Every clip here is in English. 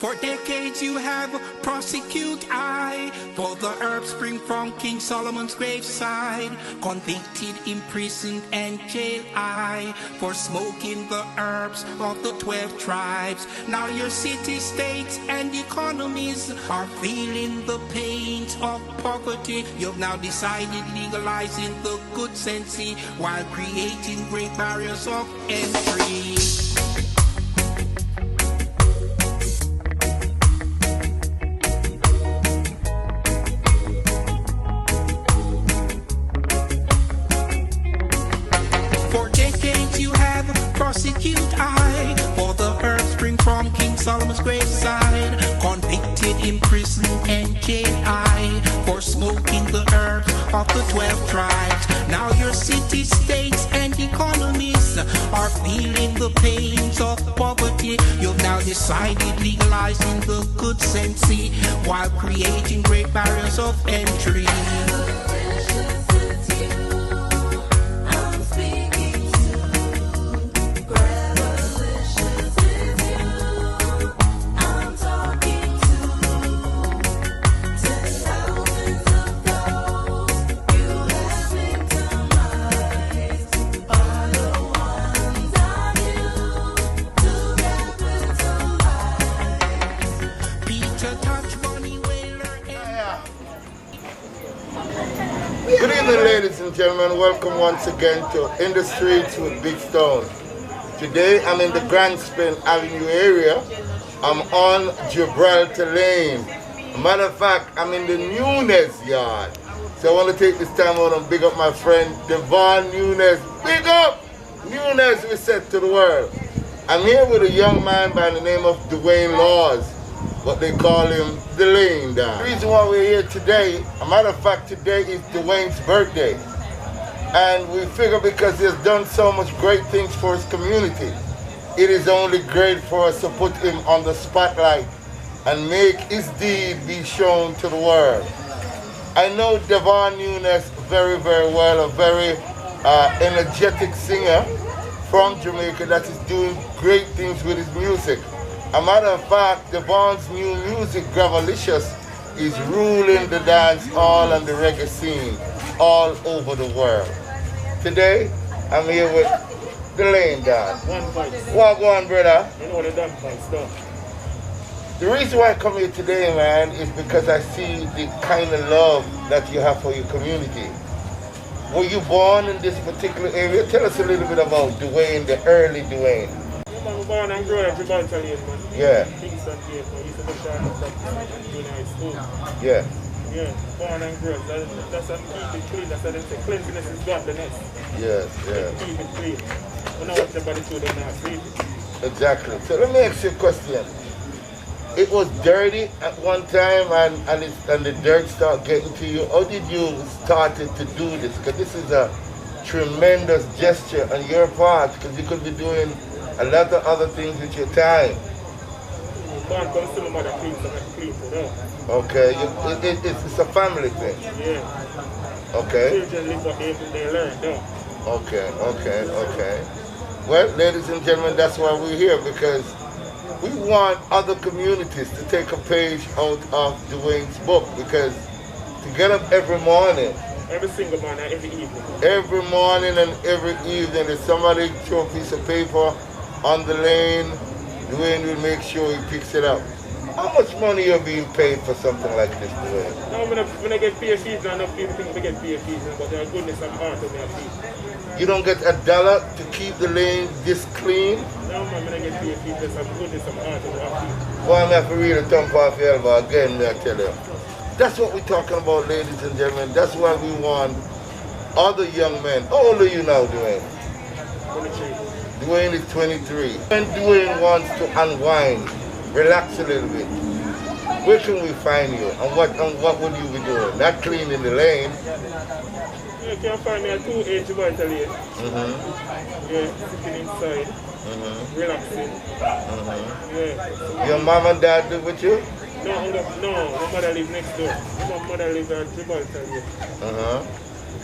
For decades you have prosecuted I, for the herb spring from King Solomon's graveside. Convicted, imprisoned, and jailed I, for smoking the herbs of the 12 tribes. Now your city, states, and economies are feeling the pains of poverty. You've now decided legalizing the good sense while creating great barriers of entry. Prosecute I, for the herb spring from King Solomon's graveside. Convicted, imprisoned, and jailed I, for smoking the herbs of the 12 tribes. Now your city, states, and economies are feeling the pains of poverty. You've now decided legalizing the good sense while creating great barriers of entry. Good evening, ladies and gentlemen. Welcome once again to In the Streets with Big Stone. Today I'm in the Grand Spin Avenue area. I'm on Gibraltar Lane. Matter of fact, I'm in the Nunes yard. So I want to take this time out and big up my friend Dwayne Lawes. Big up! Nunes, we said to the world. I'm here with a young man by the name of Dwayne Lawes. What they call him, the Lane Dog. The reason why we're here today, a matter of fact, today is Dwayne's birthday. And we figure because he's done so much great things for his community, it is only great for us to put him on the spotlight and make his deed be shown to the world. I know Dwayne Lawes very, very well, a very energetic singer from Jamaica that is doing great things with his music. A matter of fact, Devon's new music, Gravelicious, is ruling the dance hall and the reggae scene all over the world. Today, I'm here with the Lane Dog. What go on, brother? You know the damn fight stuff. The reason why I come here today, man, is because I see the kind of love that you have for your community. Were you born in this particular area? Tell us a little bit about Dwayne, the early Dwayne. I'm born and grew up in Gibraltar Lane, man. Yeah. Kingston Gate, man. Used to go down to junior high school. Yeah. Yeah, born and grew up. That's how keep it clean. That's how they say cleanliness is godliness. Yes, yeah. Keep it clean. When I watch somebody do them now, clean. Exactly. So let me ask you a question. It was dirty at one time and the dirt started getting to you. How did you start to do this? Because this is a tremendous gesture on your part, because you could be doing a lot of other things with your time. God comes to my mother clean, so I clean for them. Okay, it's a family thing. Yeah. Okay. Children live what they learn, no? Okay. Well, ladies and gentlemen, that's why we're here, because we want other communities to take a page out of Dwayne's book, because to get up every morning, every single morning, every evening. Every morning and every evening, if somebody throw a piece of paper on the lane, Dwayne will make sure he picks it up. How much money are being paid for something like this, Dwayne? No, when I get paid fees, not enough people think we get paid fees, but there's goodness and heart of their fees. You don't get $1 to keep the lane this clean? No, man, when I get paid fees, there's some goodness and heart of their fees. Well, I'm going to have to really thump off your elbow again, may I tell you. That's what we're talking about, ladies and gentlemen. That's why we want other young men. How old are you now, Dwayne? 23. Dwayne is 23. When Dwayne wants to unwind, relax a little bit, where can we find you? And what would you be doing? Not cleaning the lane. You can find me at 2 Gibraltar Lane. Mm-hmm. Yeah, sitting inside, relaxing. Yeah. Your mom and dad live with you? No, my mother lives next door. My mother lives at Gibraltar Lane.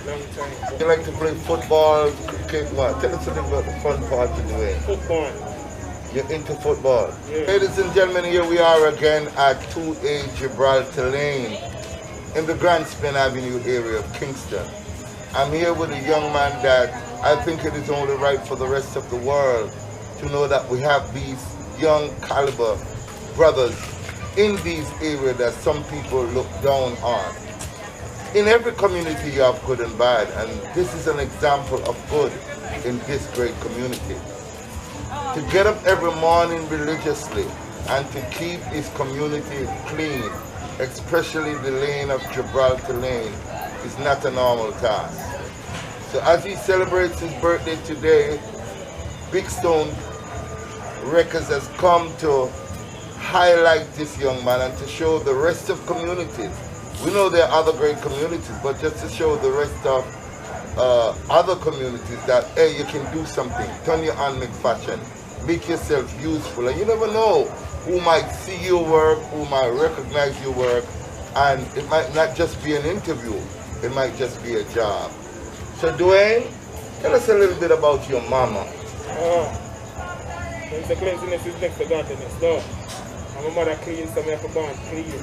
Long time. You like to play football, cricket, what? Tell us a little about the fun part of Dwayne. Football. You're into football. Yeah. Ladies and gentlemen, here we are again at 2A Gibraltar Lane in the Grand Spin Avenue area of Kingston. I'm here with a young man that I think it is only right for the rest of the world to know that we have these young caliber brothers in these areas that some people look down on. In every community you have good and bad, and this is an example of good in this great community. To get up every morning religiously and to keep his community clean, especially the lane of Gibraltar Lane, is not a normal task. So as he celebrates his birthday today, Big Stone Records has come to highlight this young man and to show the rest of communities. We know there are other great communities, but just to show the rest of other communities that, hey, you can do something. Turn your hand, make fashion. Make yourself useful. And you never know who might see your work, who might recognize your work, and it might not just be an interview. It might just be a job. So Dwayne, tell us a little bit about your mama. The cleanliness is next to godliness, though. And my mother clean, so I have to born clean.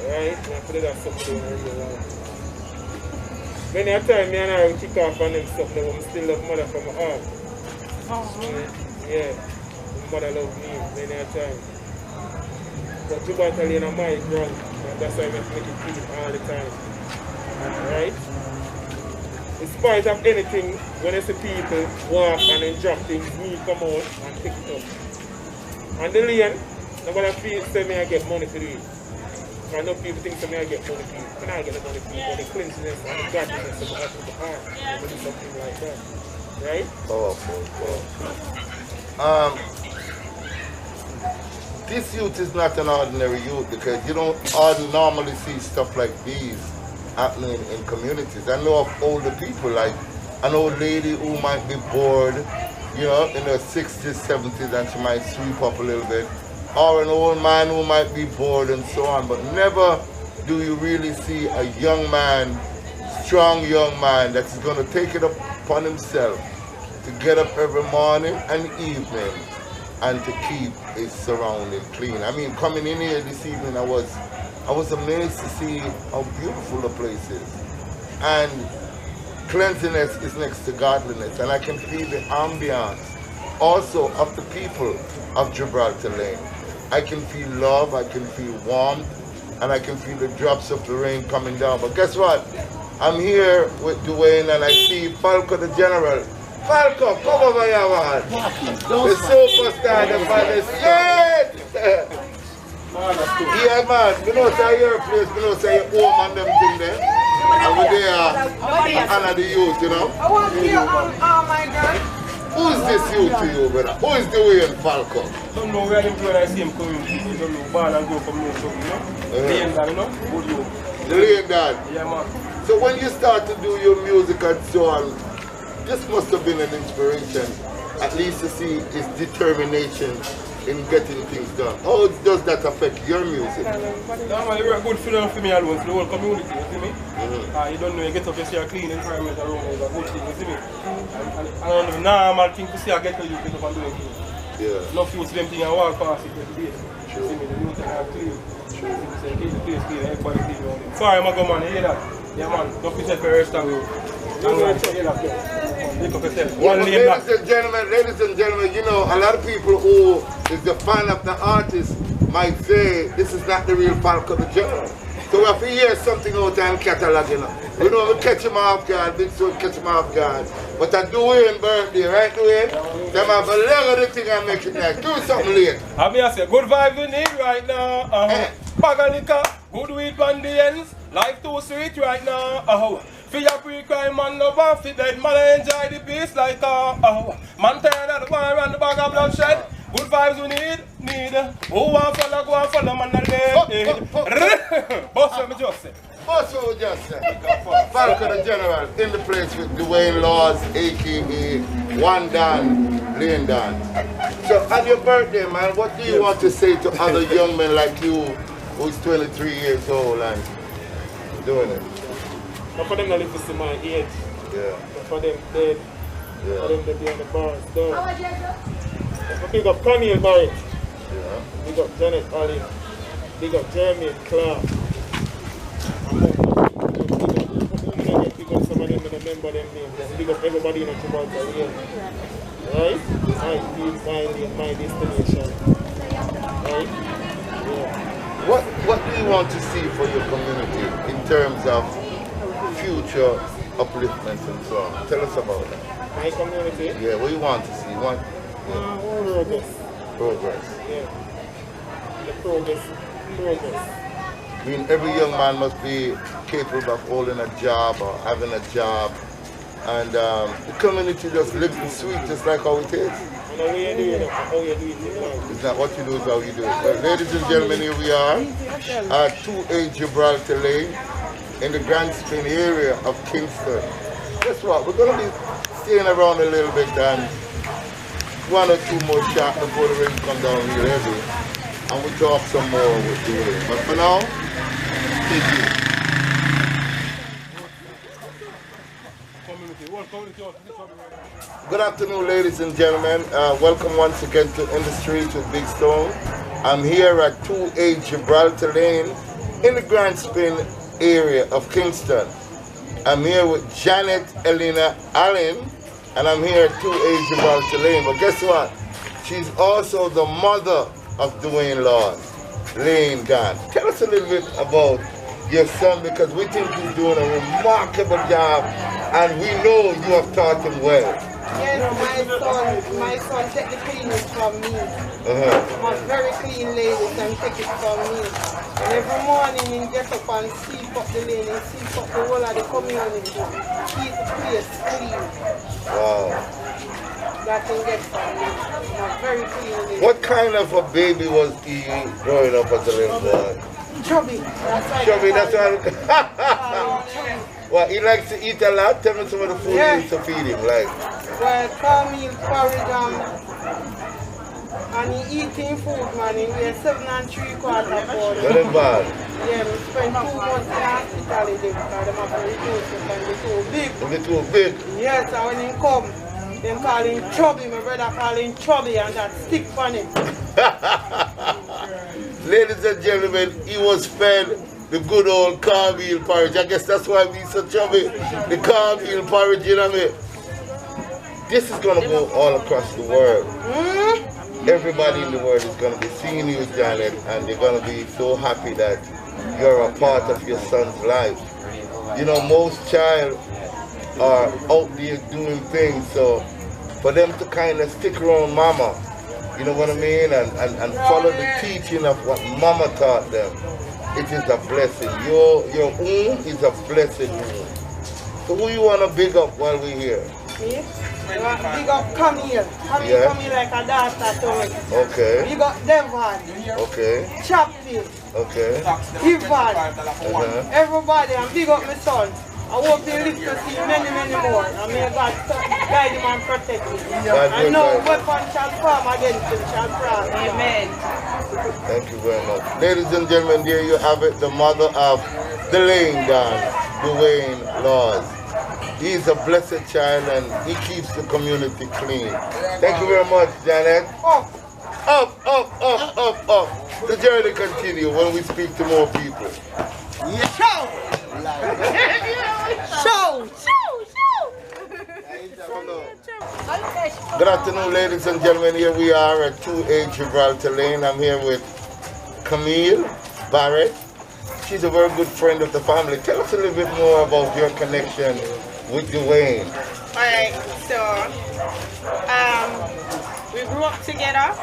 Right? And I put it on something around. Many a time, me and I will kick off on them stuff, but I still love mother from my heart. Yeah, my mother loves me many a time. But Gibraltar Lane is my ground, and that's why I make it clean all the time. Right? In spite of anything, when I see people walk and then drop things, me come out and pick it up. And the lane, nobody feels say me I get money for it. I know people think that I get money for it. Can I get the money for it? But the cleanliness and the godliness of the heart, maybe something like that. Right? Powerful. This youth is not an ordinary youth because you don't normally see stuff like these happening in communities. I know of older people, like an old lady who might be bored, you know, in her 60s, 70s, and she might sweep up a little bit, or an old man who might be bored and so on, but never do you really see a young man, strong young man that is going to take it upon himself to get up every morning and evening and to keep his surroundings clean. I mean, coming in here this evening, I was amazed to see how beautiful the place is. And cleanliness is next to godliness, and I can feel the ambiance also of the people of Gibraltar Lane. I can feel love, I can feel warmth, and I can feel the drops of the rain coming down. But guess what? I'm here with Dwayne and I see Falco the General. Falco, come over here, man. The superstar, the finest. Yeah, man, you know, say your place, you know, say your home and them thing there. And we're there, honor the youth, you know. I want to hear my girl. Who is this youth to you, brother? Who is Dwayne Falco? Don't know where them people I see him coming from. Don't know, born and grow from here, so, you know. Lane dad, you know, good youth. The lane dad? Yeah, man. So when you start to do your music and so on, this must have been an inspiration, at least to see his determination in getting things done. How does that affect your music? Yeah, man, you're a good feeling for me alone, for the whole community, you see me? You don't know, you get up, you see a clean environment around you, it's a good thing, you see me? And the normal thing to see, I get to you, get up and do anything. Yeah. Enough you see them thing and walk past it every day. You see me, the youth are clean. True. So keep the place clean, everybody clean around it. Sorry, my man, you hear that? Yeah, man, don't be self arrest and you. Ladies and gentlemen, you know, a lot of people who is the fan of the artist might say this is not the real Falco the General. So if we hear something out there and catalog, you know, we know we catch him off guard, Big Stone catch him off guard. But I do Dwayne birthday, right Dwayne? Them have a lot of the thing and make it nice. Do something late. I mean, I say, good vibes we need right now. Bag of liquor, good weed on the ends. Life too sweet right now. For your pre-crime man love and for dead man enjoy the peace like man tired of the war and the bag of bloodshed. Good vibes we need. Who want follow, go and follow man and boss what me just say. Boss what we just said. Falco the General in the place with Dwayne Lawes, aka One Dan, Lane Dan. So on your birthday, man, what do you want to say to other young men like you who's 23 years old and doing it? Not for them not live to see my age. Yeah. But for them dead. Yeah. For them to be on the bars, though. Big up Camille Barrett. Yeah. Big up Janet Allen. Big up Jeremy Clark. Big up some of them, I don't remember them names. Just big up everybody in the Gibraltar Lane. Right? My destination. Right? Yeah. What do you want to see for your community in terms of future upliftment and so on? Tell us about that. My community? Yeah, what do you want to see? Progress. Progress. Yeah. The progress. I mean, every young man must be capable of holding a job or having a job. And the community just lives in sweet, just like how it is. And how you do it, how you do it. It's not what you do, it's how you do it. Well, ladies and gentlemen, here we are at 2A Gibraltar Lane in the Grand Spin area of Kingston. Guess what? We're going to be staying around a little bit and one or two more shots before the rain come down here heavy. And we'll talk some more with Dwayne. But for now, thank you. Good afternoon, ladies and gentlemen. Welcome once again to In the Street with Big Stone. I'm here at 2A Gibraltar Lane in the Grand Spin area of Kingston. I'm here with Janet Elena Allen, and I'm here at 2A Gibraltar Lane. But guess what? She's also the mother of Dwayne Lawes, Lane Dan. Tell us a little bit about your son, because we think he's doing a remarkable job, and we know you have taught him well. Yes, my son take the cleanest from me. I'm a very clean lady, and take it from me. And every morning he get up and sweep up the lane and sweep up the whole of the community. Keep the place clean. Wow. That thing gets from me. I'm a very clean lady. What kind of a baby was he growing up as a little boy? Chubby. Chubby, that's why. Well, he likes to eat a lot. Tell me some of the food you used to feed him, like. Well, cornmeal, porridge, and he eating food, man. He weighs 7 3/4 pounds. Not bad. Yeah, we spent 2 months in hospital with him because they have to reduce him and they're too big. They're too big? Yes, and when he come, they call him Chubby. My brother call him Chubby, and that stick on him. Ladies and gentlemen, he was fed the good old cornmeal porridge. I guess that's why he's so chubby. The cornmeal porridge, you know what I mean? This is going to go all across the world. Everybody in the world is going to be seeing you, Janet, and they're going to be so happy that you're a part of your son's life. You know, most child are out there doing things, so for them to kind of stick around mama, you know what I mean, and follow the teaching of what mama taught them, it is a blessing. Your womb is a blessed womb. So who you want to big up while we're here? Me? I want to big up Camille. Camille come here like a daughter to me. Okay. Big up Devon. Okay. Chappie. Okay. Ivan. Everybody, and big up my son. I hope he lives to see many, many more. And may God guide him and protect him. And no weapon shall form against him shall prosper. Amen. Thank you very much. Ladies and gentlemen, there you have it, the mother of the Lane Dan, Dwayne Lawes. He's a blessed child and he keeps the community clean. Thank you very much, Janet. Up, up, up, up, up, up. The journey continues when we speak to more people. Good afternoon, ladies and gentlemen. Here we are at 2A Gibraltar Lane. I'm here with Camille Barrett. She's a very good friend of the family. Tell us a little bit more about your connection with Dwayne. Alright, so we grew up together,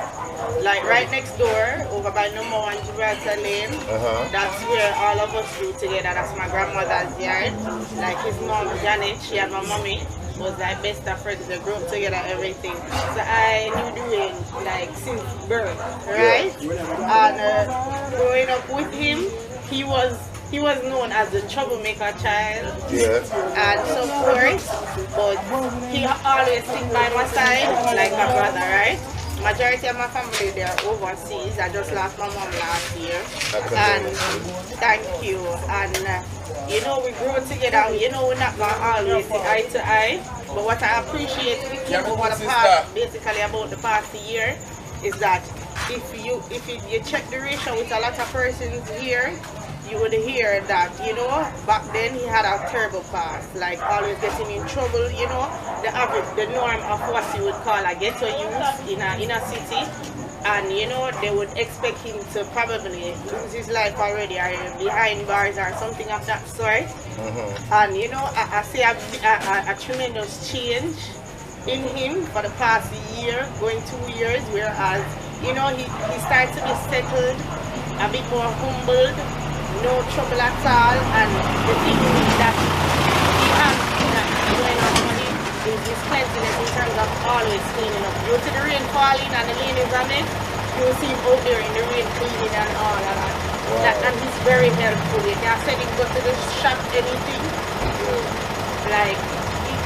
like right next door, over by number 1 Gibraltar Lane. That's where all of us grew together. That's my grandmother's yard. Like his mom, Janet, she and my mommy was like best of friends. They grew up together, everything. So I knew Dwayne like since birth, right? And growing up with him, he was known as the troublemaker child and so forth, but he always stick by my side like my brother, right? Majority of my family, they are overseas. I just lost my mom last year. And thank you. And you know, we grew together. You know, we're not going to always see eye to eye. But what I appreciate with him over the past, basically about the past year, is that if you check the ratio with a lot of persons here, you would hear that, you know, back then he had a terrible past, like always getting in trouble, you know, the norm of what you would call a ghetto youth in a city. And you know, they would expect him to probably lose his life already or behind bars or something of that sort. And you know, I see a tremendous change in him for the past year, going 2 years, whereas, you know, he started to be settled, a bit more humbled, no trouble at all. And the thing is that he has going on for him is his cleanliness in terms of always cleaning up. You see the rain falling and the lane is on it, you will see him out there in the rain cleaning and all of that. And he's very helpful. You can send him go to the shop, anything. Like,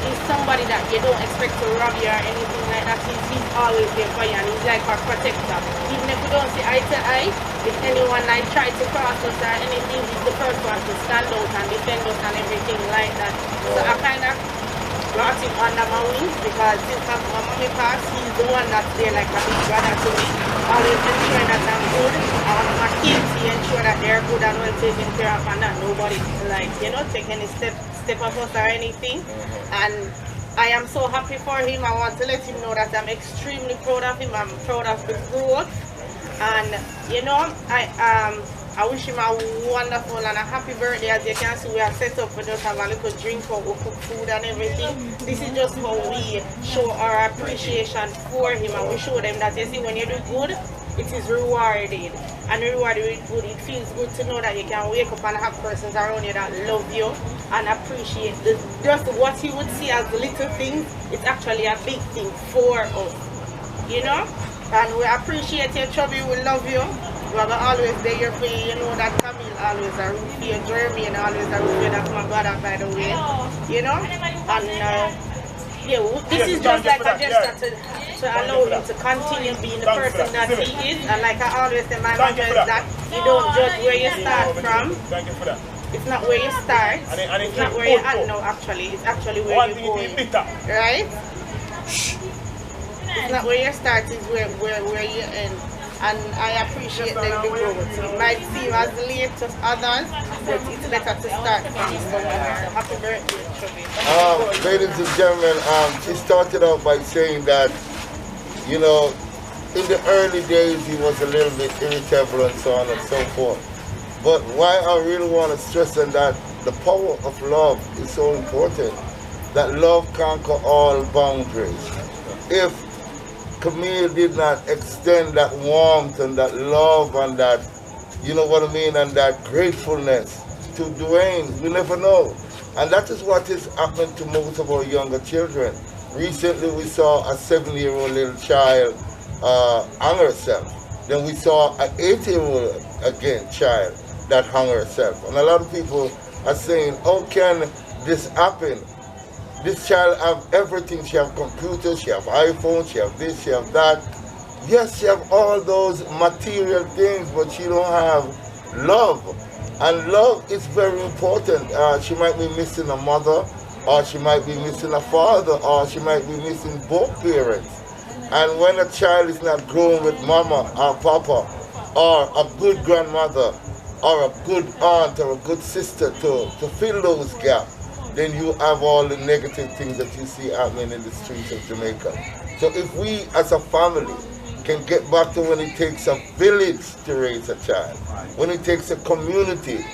he's somebody that you don't expect to rob you or anything like that. He's always there for you, and he's like a protector. Even if we don't see eye to eye, if anyone like try to cross us or anything, he's the first one to stand out and defend us and everything like that. So I kind of brought him under my wings because since my mommy passed, he's the one that's there like a big brother to me. Always ensure that I'm good. My kids, he ensure that they're good and well taken care of, and that nobody like, you know, take any step of us or anything. And I am so happy for him. I want to let him know that I'm extremely proud of him. I'm proud of his growth. And you know, I wish him a wonderful and a happy birthday. As you can see, we are set up for just have a little drink or we cook food and everything. This is just how we show our appreciation for him, and we show them that, you see, when you do good, it is rewarded. And rewarded with good, it feels good to know that you can wake up and have persons around you that love you and appreciate just what you would see as little things. It's actually a big thing for us, you know. And we appreciate you, Chubby. We love you. We are always there for you. You know that Camille always a root for you. Jeremy and always a root for you. That's my brother, by the way. You know? And yeah, this is just like a gesture to allow him to continue being the person that he is. And like I always say, my motto is that you don't judge where you start from. It's not where you start. It's not where you're at now, actually. It's actually where you're going. Right? It's not where you start, it's where you end. And I appreciate them the growth. It might seem as late to others, but it's better to start from somewhere. Happy birthday, Chubby. Ladies and gentlemen, she started out by saying that, you know, in the early days he was a little bit irritable and so on and so forth. But why I really want to stress on that, the power of love is so important. That love conquers all boundaries. If Camille did not extend that warmth and that love and that, you know what I mean, and that gratefulness to Dwayne, we never know. And that is what is happening to most of our younger children. Recently we saw a 7-year-old little child hang herself. Then we saw an 8-year-old child that hung herself. And a lot of people are saying, how can this happen? This child have everything. She have computers, she have iPhone, she have this, she have that. Yes, she have all those material things, but she don't have love. And love is very important. She might be missing a mother, or she might be missing a father, or she might be missing both parents. And when a child is not growing with mama or papa, or a good grandmother, or a good aunt, or a good sister to fill those gaps, then you have all the negative things that you see happening in the streets of Jamaica. So if we as a family can get back to when it takes a village to raise a child, when it takes a community,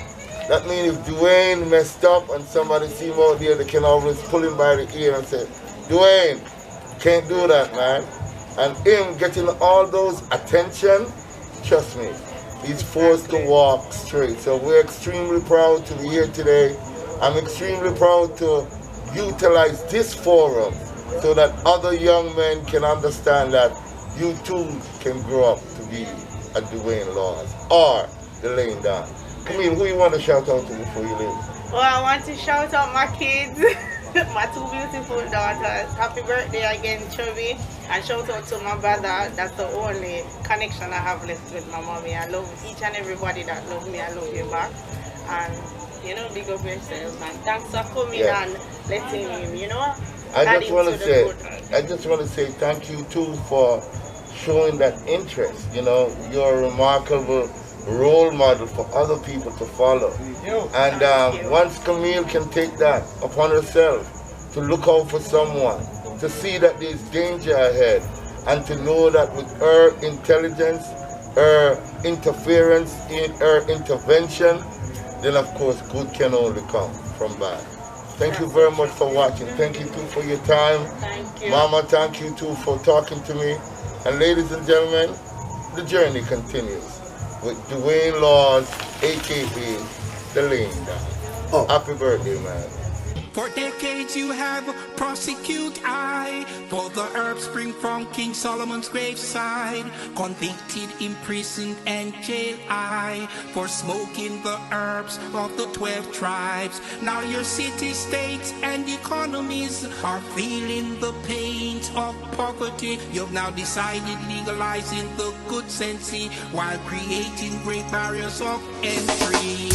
that means if Dwayne messed up and somebody see him out there, they can always pull him by the ear and say, Dwayne, can't do that, man. And him getting all those attention, trust me, he's forced to walk straight. So we're extremely proud to be here today. I'm extremely proud to utilize this forum so that other young men can understand that you too can grow up to be a Dwayne Lawes or the Lane Don. Camille, who you want to shout out to before you leave? Well, I want to shout out my kids, my 2 beautiful daughters. Happy birthday again, Chubby. And shout out to my brother. That's the only connection I have left with my mommy. I love each and everybody that loves me. I love you back. And you know, big up yourself, and thanks for coming and letting him, you know, I just want to say thank you too for showing that interest. You know, you're a remarkable role model for other people to follow. And once Camille can take that upon herself to look out for someone, to see that there's danger ahead, and to know that with her intelligence, her interference, her intervention, then of course good can only come from bad. Thank you very much for watching. Thank you too for your time. Thank you. Mama, thank you too for talking to me. And ladies and gentlemen, the journey continues with Dwayne Lawes, aka the Lane Guy. Happy birthday, man. For decades you have prosecuted I, for the herb spring from King Solomon's graveside. Convicted, imprisoned, and jailed I, for smoking the herbs of the 12 tribes. Now your city, states, and economies are feeling the pains of poverty. You've now decided legalizing the good sense while creating great barriers of entry.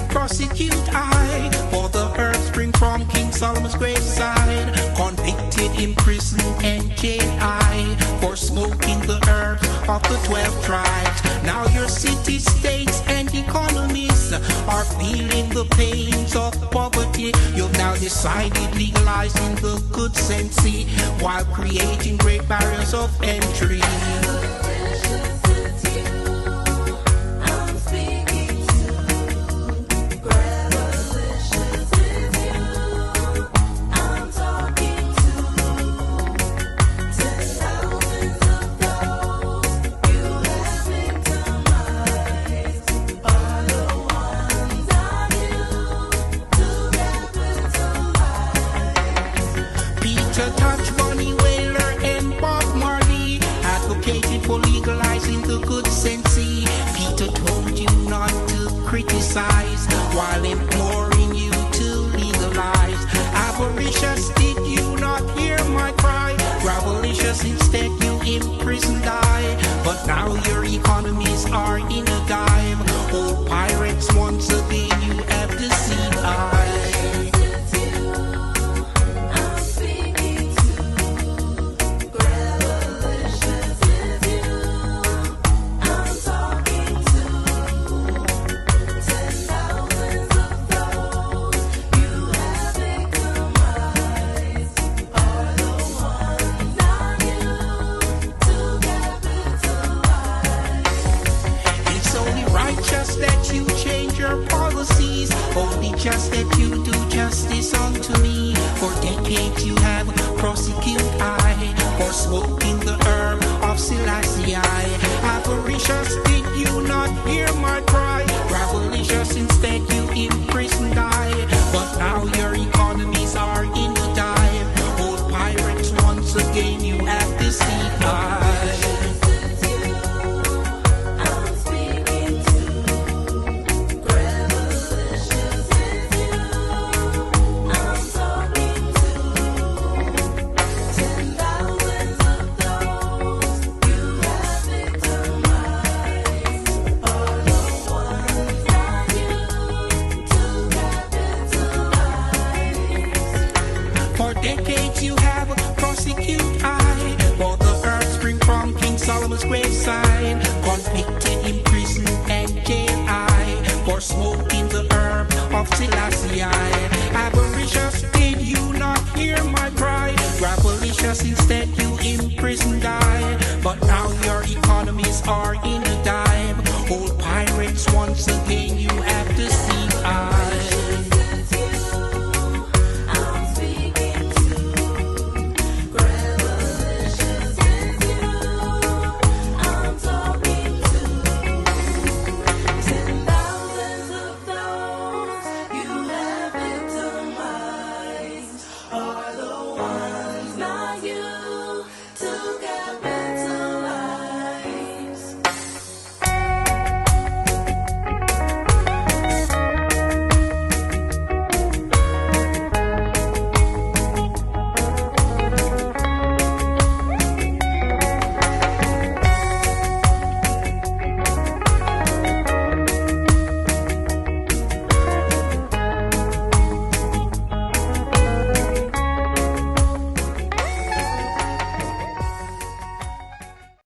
Prosecute I, for the herb spring from King Solomon's graveside. Convicted, imprisoned, and jailed I, for smoking the herbs of the 12 tribes. Now your city, states, and economies are feeling the pains of poverty. You've now decided legalizing the good sense while creating great barriers of entry. For legalizing the good sense, Peter told you not to criticize while imploring you to legalize. Avaricious, did you not hear my cry? Gravelicious, instead you imprisoned I. But now your economies are in a dive. Old pirates, once again you have deceived I. Only just that you do justice unto me. For decades you have prosecuted I, for smoking the herb of Selassie I. Avaricious, did you not hear my cry? Gravelicious, instead you imprisoned I. But now your economies are in a dive. Old pirates, once again you have deceived I. Decades you have prosecuted I, for the herb spring from King Solomon's graveside. Convicted, imprisoned, and jailed I, for smoking the herb of Selassie I. Avaricious, did you not hear my cry? Gravelicious, instead you imprisoned I. But now your economies are in a dive. Old pirates, once again